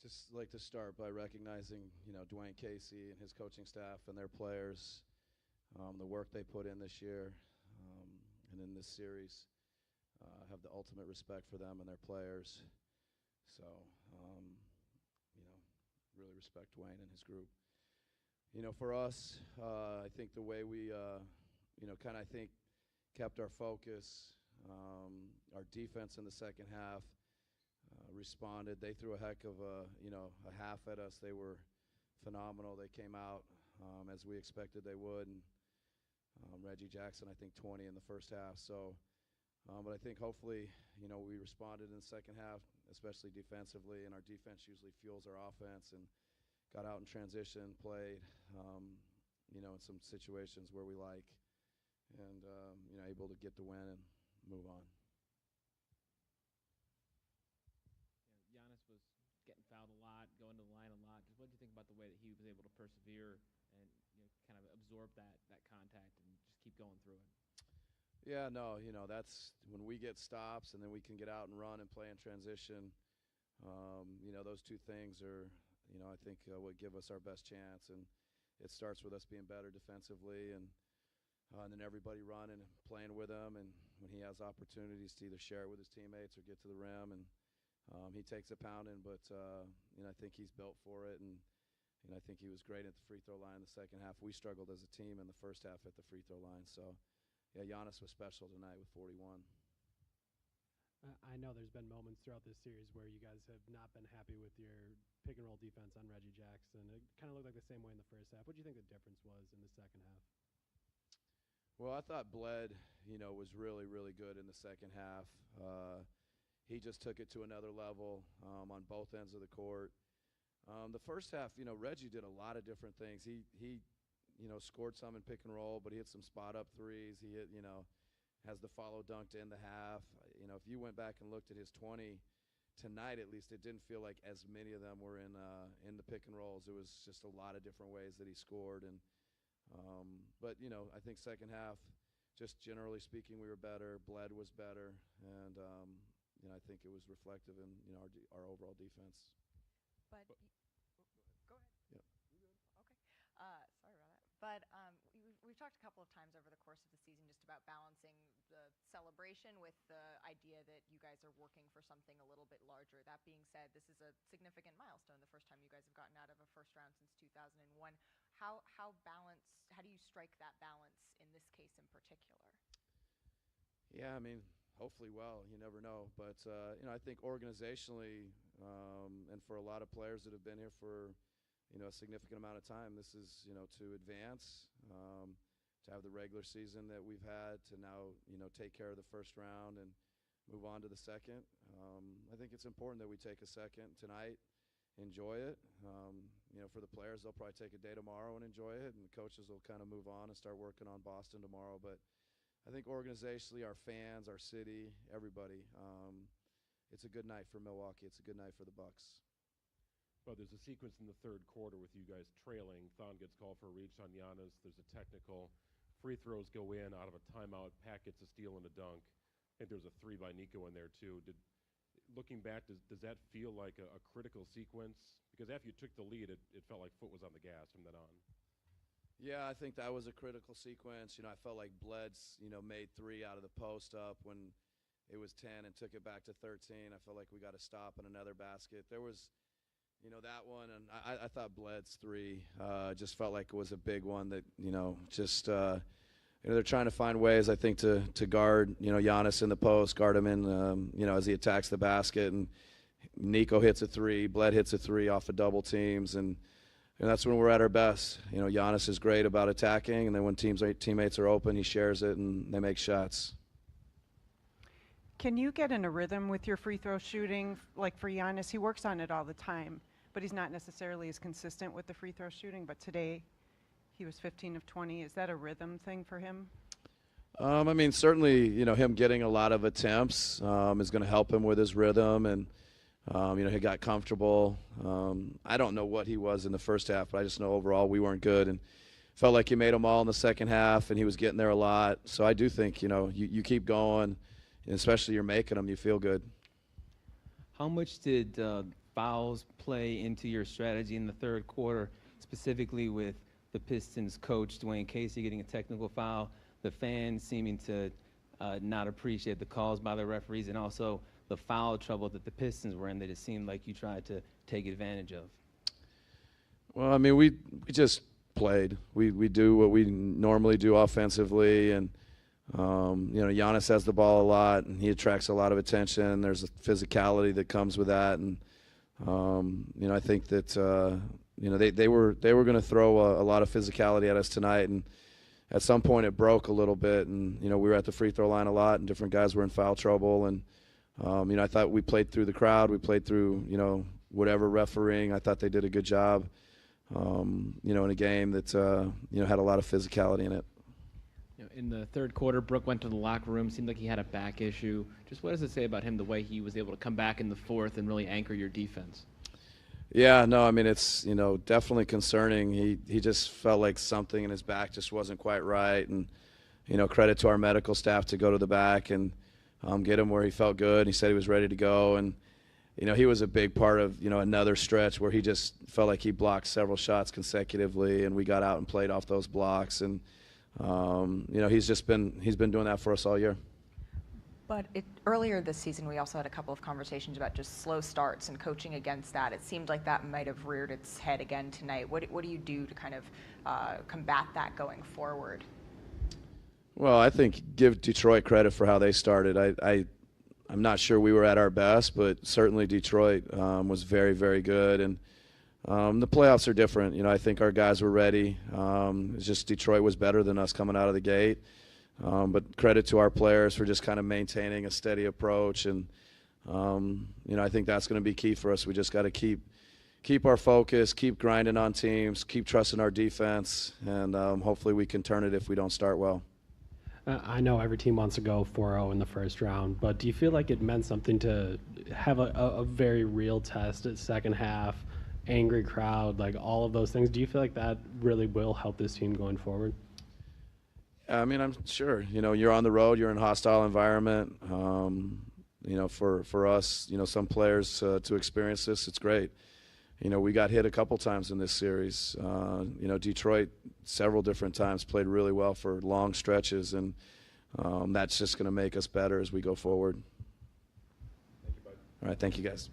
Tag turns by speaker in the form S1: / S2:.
S1: Just like to start by recognizing, Dwayne Casey and his coaching staff and their players, the work they put in this year and in this series. Have the ultimate respect for them and their players. So, you know, really respect Dwayne and his group. For us, I think the way we, kind of kept our focus, our defense in the second half responded. They threw a heck of a half at us. They were phenomenal. They came out as we expected they would. And Reggie Jackson, I think 20 in the first half. So, but I think hopefully, we responded in the second half, especially defensively, and our defense usually fuels our offense, and got out in transition, played, in some situations where we like, and, able to get the win and move on.
S2: Giannis was getting fouled a lot, going to the line a lot. Just what do you think about the way that he was able to persevere and kind of absorb that contact and just keep going through it?
S1: Yeah, no, that's when we get stops and then we can get out and run and play in transition. Those two things are, I think what give us our best chance. And it starts with us being better defensively and then everybody running and playing with him. And when he has opportunities to either share it with his teammates or get to the rim, and he takes a pounding, but I think he's built for it. And I think he was great at the free throw line in the second half. We struggled as a team in the first half at the free throw line. So, yeah, Giannis was special tonight with 41.
S3: I know there's been moments throughout this series where you guys have not been happy with your pick-and-roll defense on Reggie Jackson. It kind of looked like the same way in the first half. What do you think the difference was in the second half?
S1: Well, I thought Bled, was really, really good in the second half. He just took it to another level on both ends of the court. The first half, Reggie did a lot of different things. He scored some in pick and roll, but he hit some spot-up threes. He hit, has the follow dunk to end the half. If you went back and looked at his 20 tonight, at least, it didn't feel like as many of them were in the pick and rolls. It was just a lot of different ways that he scored. And but I think second half, just generally speaking, we were better. Bled was better, and I think it was reflective in our overall defense.
S4: But go ahead.
S1: Yeah.
S4: Okay. Sorry about that. But we've talked a couple of times over the course of the season just about balancing the celebration with the idea that you guys are working for something a little bit larger. That being said, this is a significant milestone, the first time you guys have gotten out of a first round since 2001. How do you strike that balance in this case in particular?
S1: Yeah, I mean, hopefully well. You never know. But, I think organizationally and for a lot of players that have been here for, a significant amount of time, this is, to advance, to have the regular season that we've had, to now, take care of the first round and move on to the second. I think it's important that we take a second tonight, enjoy it. For the players, they'll probably take a day tomorrow and enjoy it, and the coaches will kind of move on and start working on Boston tomorrow. But I think organizationally, our fans, our city, everybody, it's a good night for Milwaukee. It's a good night for the Bucks.
S5: Well, there's a sequence in the third quarter with you guys trailing. Thon gets called for a reach on Giannis. There's a technical. Free throws go in out of a timeout. Pat gets a steal and a dunk. I think there's a three by Nico in there, too. Looking back, does that feel like a critical sequence? Because after you took the lead, it felt like foot was on the gas from then on.
S1: Yeah, I think that was a critical sequence. I felt like Bled's, made three out of the post up when it was 10 and took it back to 13. I felt like we got to stop in another basket. There was, that one, and I thought Bled's three just felt like it was a big one that, just they're trying to find ways, I think, to guard, Giannis in the post, guard him in, as he attacks the basket. And Nico hits a three, Bled hits a three off of double teams, and that's when we're at our best. Giannis is great about attacking, and then when teammates are open, he shares it, and they make shots.
S6: Can you get in a rhythm with your free throw shooting? Like for Giannis, he works on it all the time, but he's not necessarily as consistent with the free throw shooting. But today, he was 15 of 20. Is that a rhythm thing for him?
S1: I mean, certainly, him getting a lot of attempts is going to help him with his rhythm, and he got comfortable. I don't know what he was in the first half, but I just know overall we weren't good, and felt like he made them all in the second half, and he was getting there a lot. So I do think, you keep going, and especially you're making them, you feel good.
S7: How much did fouls play into your strategy in the third quarter, specifically with the Pistons coach, Dwayne Casey, getting a technical foul, the fans seeming to not appreciate the calls by the referees, and also the foul trouble that the Pistons were in that it seemed like you tried to take advantage of?
S1: Well, I mean, we just played. We do what we normally do offensively, and Giannis has the ball a lot, and he attracts a lot of attention. There's a physicality that comes with that, and I think that they were going to throw a lot of physicality at us tonight, and at some point it broke a little bit, and we were at the free throw line a lot, and different guys were in foul trouble, and I thought we played through the crowd, we played through whatever refereeing. I thought they did a good job, in a game that had a lot of physicality in it.
S2: In the third quarter, Brook went to the locker room. Seemed like he had a back issue. Just what does it say about him, the way he was able to come back in the fourth and really anchor your defense?
S1: Yeah, no, I mean, it's, definitely concerning. He just felt like something in his back just wasn't quite right. And, credit to our medical staff to go to the back and get him where he felt good. He said he was ready to go. And, he was a big part of, another stretch where he just felt like he blocked several shots consecutively, and we got out and played off those blocks. And, he's been doing that for us all year.
S4: But earlier this season, we also had a couple of conversations about just slow starts and coaching against that. It seemed like that might have reared its head again tonight. What do you do to kind of combat that going forward?
S1: Well, I think give Detroit credit for how they started. I'm not sure we were at our best, but certainly Detroit was very, very good. And the playoffs are different. I think our guys were ready. It's just Detroit was better than us coming out of the gate. But credit to our players for just kind of maintaining a steady approach. And, I think that's going to be key for us. We just got to keep our focus, keep grinding on teams, keep trusting our defense, and hopefully we can turn it if we don't start well.
S3: I know every team wants to go 4-0 in the first round, but do you feel like it meant something to have a very real test at second half, angry crowd, like all of those things? Do you feel like that really will help this team going forward?
S1: I mean, I'm sure. You're on the road, you're in a hostile environment. For us, some players to experience this, it's great. We got hit a couple times in this series. Detroit several different times played really well for long stretches, and that's just going to make us better as we go forward.
S5: Thank you, bud.
S1: All right, thank you, guys.